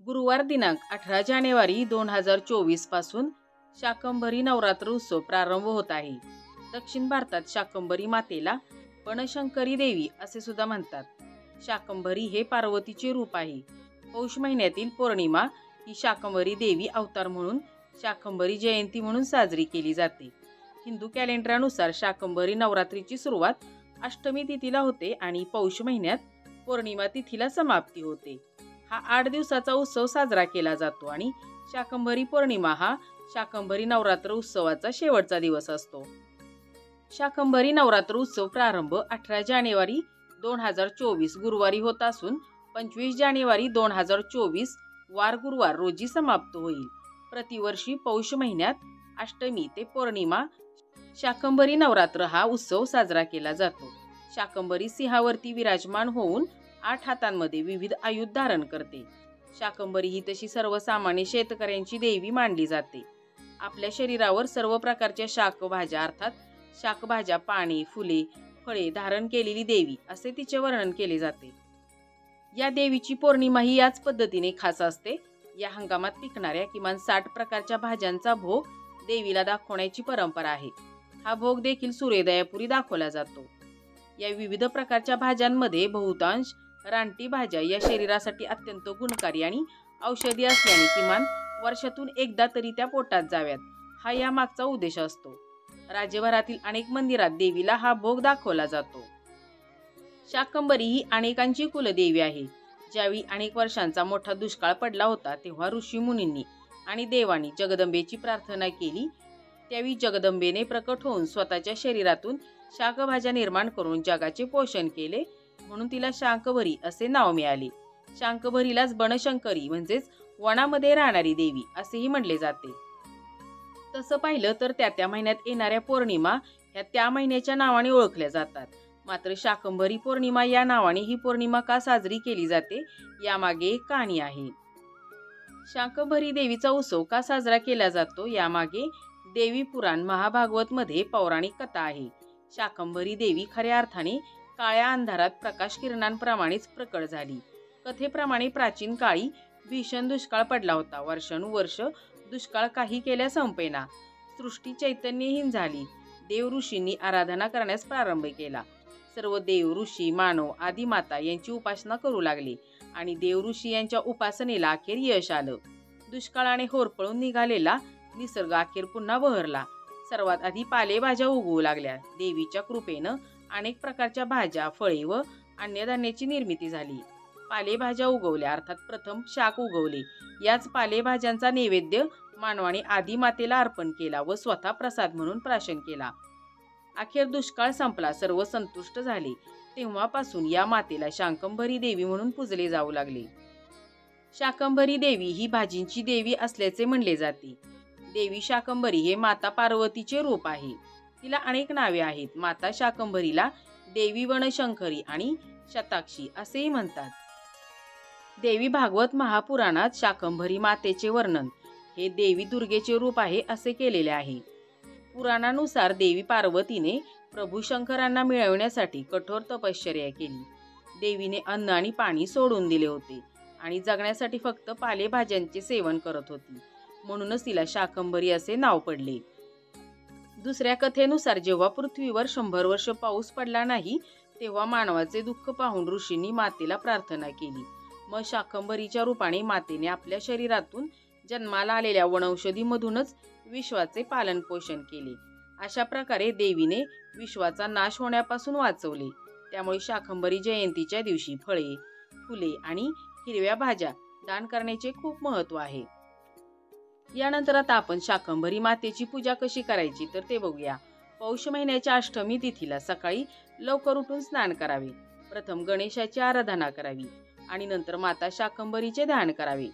गुरुवार दिनांक 18 जानेवारी 2024 पासून शाकंभरी नवरात्र उत्सव प्रारंभ होत आहे. दक्षिण भारतात शाकंभरी मातेला बनशंकरी देवी असे सुद्धा म्हणतात. शाकंभरी हे पार्वतीचे रूप आहे. पौष महिन्यातील पौर्णिमा ही शाकंभरी देवी अवतार म्हणून शाकंभरी जयंती म्हणून साजरी केली जाते. हिंदू कॅलेंडरनुसार शाकंभरी नवरात्रीची सुरुवात अष्टमी तिथीला होते आणि पौष महिन्यात पौर्णिमा तिथीला समाप्ती होते. हा 8 दिवसाचा उत्सव साजरा केला जातो आणि शाकंभरी पौर्णिमा हा शाकंभरी नवरात्र उत्सवाचा शेवटचा दिवस असतो. शाकंभरी नवरात्र उत्सव प्रारंभ 18 जानेवारी 2024 गुरुवारी होत असून 25 जानेवारी 2024 वार गुरुवार रोजी समाप्त होईल. प्रतिवर्षी पौष महिन्यात अष्टमी ते पौर्णिमा शाकंभरी नवरात्र हा उत्सव साजरा केला जातो. शाकंभरी सिंहावरती विराजमान होऊन 8 हातांमध्ये विविध आयुध धारण करते. शाकंभरी ही तशी सर्वसामान्य शेतकऱ्यांची देवी मानली जाते. आपल्या शरीरावर सर्व प्रकारच्या शाकभाज्या अर्थात शाकभाज्या, पाने, फुले, फळे धारण केलेली देवी असे तिचे वर्णन केले जाते. या देवीची पौर्णिमा ही याच पद्धतीने खास असते. या हंगामात पिकणाऱ्या किमान 60 प्रकारच्या भाज्यांचा भोग देवीला दाखवण्याची परंपरा आहे. हा भोग देखील सूर्योदयापूर्वी दाखवला जातो. या विविध प्रकारच्या भाज्यांमध्ये बहुतांश रानटी भाज्या या शरीरासाठी अत्यंत गुणकारी आणि औषधी असल्याने किमान वर्षातून एकदा तरी त्या पोटात जाव्यात हा या मागचा उद्देश असतो. राज्यभरातील अनेक मंदिरात देवीला हा भोग दाखवला जातो. शाकंभरी ही अनेकांची कुलदेवी आहे. ज्यावेळी अनेक वर्षांचा मोठा दुष्काळ पडला होता तेव्हा ऋषी मुनींनी आणि देवांनी जगदंबेची प्रार्थना केली. त्यावेळी जगदंबेने प्रकट होऊन स्वतःच्या शरीरातून शाकभाज्या निर्माण करून जगाचे पोषण केले म्हणून तिला शाकंभरी असे नाव मिळाले. शाकंभरीलाच बनशंकरी म्हणजेच वनामध्ये राहणारी देवी असेही म्हणले जाते. तसं पाहिलं तर त्या महिन्यात येणाऱ्या पौर्णिमा ह्या त्या महिन्याच्या नावाने ओळखल्या जातात. मात्र शाकंभरी पौर्णिमा या नावाने ही पौर्णिमा का साजरी केली जाते यामागे एक कहाणी आहे. शाकंभरी देवीचा उत्सव का साजरा केला जातो यामागे देवी पुराण महाभागवत मध्ये पौराणिक कथा आहे. शाकंभरी देवी खऱ्या अर्थाने काळ्या अंधारात प्रकाश किरणांप्रमाणेच प्रकट झाली. कथेप्रमाणे प्राचीन काळी भीषण दुष्काळ पडला होता. वर्षानुवर्ष दुष्काळ काही केल्या संपेना. सृष्टी चैतन्यहीन झाली. देव ऋषींनी आराधना करण्यास प्रारंभ केला. सर्व देव, ऋषी, मानव, आदिमाता यांची उपासना करू लागले आणि देव ऋषी यांच्या उपासनेला अखेर यश आलं. दुष्काळाने होरपळून निघालेला निसर्ग अखेर पुन्हा बहरला. सर्वात आधी पालेभाज्या उगवू लागल्या. देवीच्या कृपेनं अनेक प्रकारच्या भाज्या, फळे व अन्नधान्याची निर्मिती झाली. पालेभाज्या उगवल्या अर्थात प्रथम शाक उगवले. याच पालेभाज्यांचा नैवेद्य मानवाने आदिमातेला अर्पण केला व स्वतः प्रसाद म्हणून प्राशन केला. अखेर दुष्काळ संपला. सर्व संतुष्ट झाले. तेव्हापासून या मातेला शाकंभरी देवी म्हणून पूजले जाऊ लागले. शाकंभरी देवी ही भाजींची देवी असल्याचे म्हणले जाते. देवी शाकंभरी हे माता पार्वतीचे रूप आहे. तिला अनेक नावे आहेत. माता शाकंभरीला देवी बनशंकरी आणि शताक्षी असेही म्हणतात. देवी भागवत महापुराणात शाकंभरी मातेचे वर्णन हे देवी दुर्गेचे रूप आहे असे केलेले आहे. पुराणानुसार देवी पार्वतीने प्रभू शंकरांना मिळवण्यासाठी कठोर तपश्चर्या केली. देवीने अन्न आणि पाणी सोडून दिले होते आणि जगण्यासाठी फक्त पालेभाज्यांचे सेवन करत होती. म्हणूनच तिला शाकंभरी असे नाव पडले. दुसऱ्या कथेनुसार जेव्हा पृथ्वीवर 100 वर्ष पाऊस पडला नाही तेव्हा मानवाचे दुःख पाहून ऋषींनी मातेला प्रार्थना केली. मग शाकंभरीच्या रूपाने मातेने आपल्या शरीरातून जन्माला आलेल्या वनौषधीमधूनच विश्वाचे पालन पोषण केले. अशा प्रकारे देवीने विश्वाचा नाश होण्यापासून वाचवले. त्यामुळे शाकंभरी जयंतीच्या दिवशी फळे, फुले आणि हिरव्या भाज्या दान करण्याचे खूप महत्त्व आहे. यानंतर आता आपण शाकंभरी मातेची पूजा कशी करायची तर ते बघूया. पौष महिन्याच्या अष्टमी तिथीला सकाळी लवकर उठून स्नान करावे. प्रथम गणेशाची आराधना करावी आणि नंतर माता शाकंभरीचे ध्यान करावे.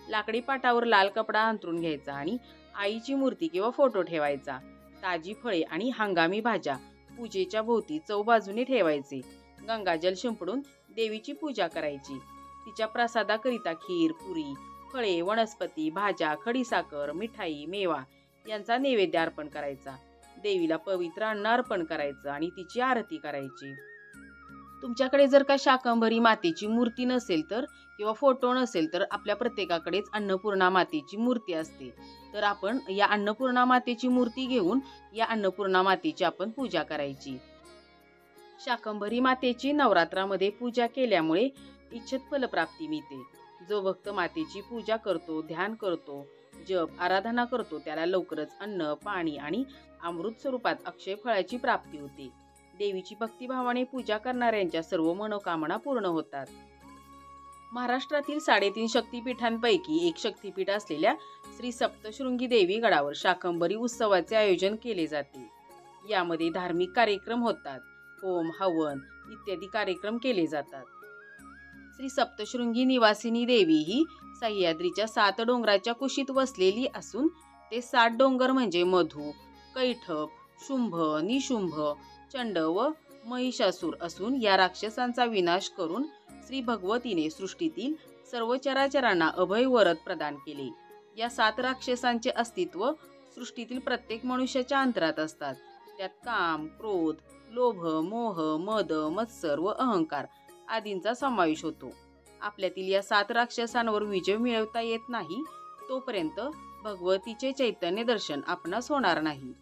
लाकडी पाटावर लाल कपडा अंथरून घ्यायचा आणि आईची मूर्ती किंवा फोटो ठेवायचा. ताजी फळे आणि हंगामी भाज्या पूजेच्या भोवती चौबाजूने ठेवायचे. गंगाजल शिंपडून देवीची पूजा करायची. तिच्या प्रसादाकरिता खीर, पुरी, फळे, वनस्पती, भाज्या, खडीसाखर, मिठाई, मेवा यांचा नैवेद्य अर्पण करायचा. देवीला पवित्र अन्न अर्पण करायचं आणि तिची आरती करायची. तुमच्याकडे जर का शाकंभरी मातेची मूर्ती नसेल तर किंवा फोटो नसेल तर आपल्या प्रत्येकाकडेच अन्नपूर्णा मातेची मूर्ती असते. तर आपण या अन्नपूर्णा मातेची मूर्ती घेऊन या अन्नपूर्णा मातेची आपण पूजा करायची. शाकंभरी मातेची नवरात्रामध्ये पूजा केल्यामुळे इच्छित फलप्राप्ती मिळते. जो भक्त मातेची पूजा करतो, ध्यान करतो, जप आराधना करतो त्याला लवकरच अन्न, पाणी आणि अमृत स्वरूपात अक्षय फळाची प्राप्ती होते. देवीची भक्तिभावाने पूजा करणाऱ्यांच्या सर्व मनोकामना पूर्ण होतात. महाराष्ट्रातील 3.5 शक्तिपीठांपैकी एक शक्तिपीठ असलेल्या श्री सप्तशृंगी देवी गडावर शाकंभरी उत्सवाचे आयोजन केले जाते. यामध्ये धार्मिक कार्यक्रम होतात. होम, हवन इत्यादी कार्यक्रम केले जातात. श्री सप्तशृंगी निवासिनी देवी ही सह्याद्रीच्या 7 डोंगराच्या कुशीत वसलेली असून ते 7 डोंगर म्हणजे मधु, कैठप, शुंभ, निशुंभ, चंड व महिषासूर असून या राक्षसांचा विनाश करून श्री भगवतीने सृष्टीतील सर्व चराचरांना अभय वरद प्रदान केले. या 7 राक्षसांचे अस्तित्व सृष्टीतील प्रत्येक मनुष्याच्या अंतरात असतात. त्यात काम, क्रोध, लोभ, मोह, मद, मत्सर व अहंकार आदींचा समावेश होतो. आपल्यातील या 7 राक्षसांवर विजय मिळवता येत नाही तोपर्यंत भगवतीचे चैतन्य दर्शन आपणास होणार नाही.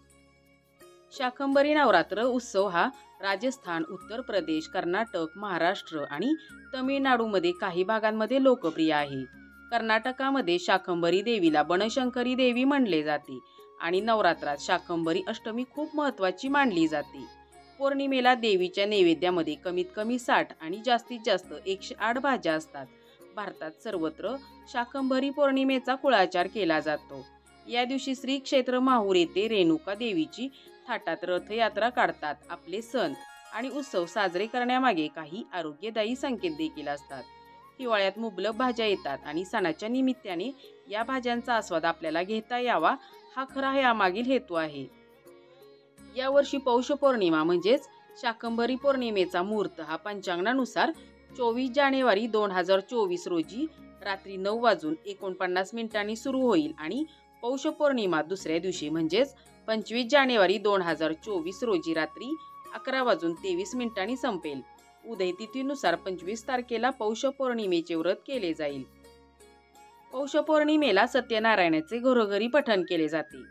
शाकंभरी नवरात्र उत्सव हा राजस्थान, उत्तर प्रदेश, कर्नाटक, महाराष्ट्र आणि तमिळनाडूमध्ये काही भागांमध्ये लोकप्रिय आहे. कर्नाटकामध्ये शाकंभरी देवीला बनशंकरी देवी म्हणले जाते आणि नवरात्रात शाकंभरी अष्टमी खूप महत्त्वाची मानली जाते. पौर्णिमेला देवीच्या नैवेद्यामध्ये कमीत कमी 60 आणि जास्तीत जास्त 108 भाज्या असतात. भारतात सर्वत्र शाकंभरी पौर्णिमेचा कुळाचार केला जातो. या दिवशी श्री क्षेत्र माहूर येथे रेणुका देवीची थाटात रथयात्रा काढतात. आपले सण आणि उत्सव साजरे करण्यामागे काही आरोग्यदायी संकेत देखील असतात. हिवाळ्यात मुबलक भाज्या येतात आणि सणाच्या निमित्ताने या भाज्यांचा आस्वाद आपल्याला घेता यावा हा खरा यामागील हेतू आहे. यावर्षी पौष पौर्णिमा म्हणजेच शाकंभरी पौर्णिमेचा मुहूर्त हा पंचांगानुसार 24 जानेवारी 2024 रोजी रात्री 9:49 सुरू होईल आणि पौष पौर्णिमा दुसऱ्या दिवशी म्हणजेच 25 जानेवारी 2024 रोजी रात्री 11:23 संपेल. उदय तिथीनुसार 25 तारखेला पौष पौर्णिमेचे व्रत केले जाईल. पौष पौर्णिमेला सत्यनारायणाचे घरोघरी पठण केले जाते.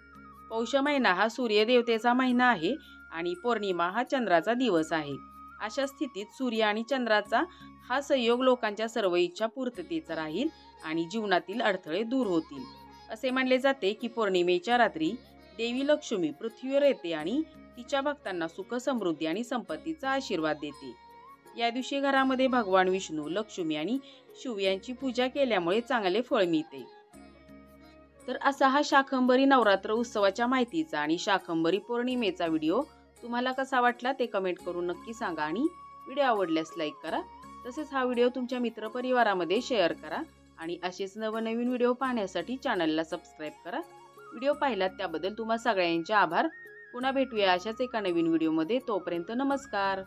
पौष महिना हा सूर्यदेवतेचा महिना आहे आणि पौर्णिमा हा चंद्राचा दिवस आहे. अशा स्थितीत सूर्य आणि चंद्राचा हा संयोग लोकांच्या सर्व इच्छा पूर्ततेचा राहील आणि जीवनातील अडथळे दूर होतील. असे मानले जाते की पौर्णिमेच्या रात्री देवी लक्ष्मी पृथ्वीवर येते आणि तिच्या भक्तांना सुख, समृद्धी आणि संपत्तीचा आशीर्वाद देते. या दिवशी घरामध्ये भगवान विष्णू, लक्ष्मी आणि शिव यांची पूजा केल्यामुळे चांगले फळ मिळते. तर असा हा शाकंभरी नवरात्र उत्सवाच्या माहितीचा आणि शाकंभरी पौर्णिमेचा व्हिडिओ तुम्हाला कसा वाटला ते कमेंट करून नक्की सांगा आणि व्हिडिओ आवडल्यास लाईक करा. तसेच हा व्हिडिओ तुमच्या मित्रपरिवारामध्ये शेअर करा आणि असेच नवनवीन व्हिडिओ पाहण्यासाठी चॅनलला सबस्क्राईब करा. व्हिडिओ पाहिलात त्याबद्दल तुम्हा सगळ्यांचे आभार. पुन्हा भेटूया अशाच एका नवीन व्हिडिओमध्ये. तोपर्यंत नमस्कार.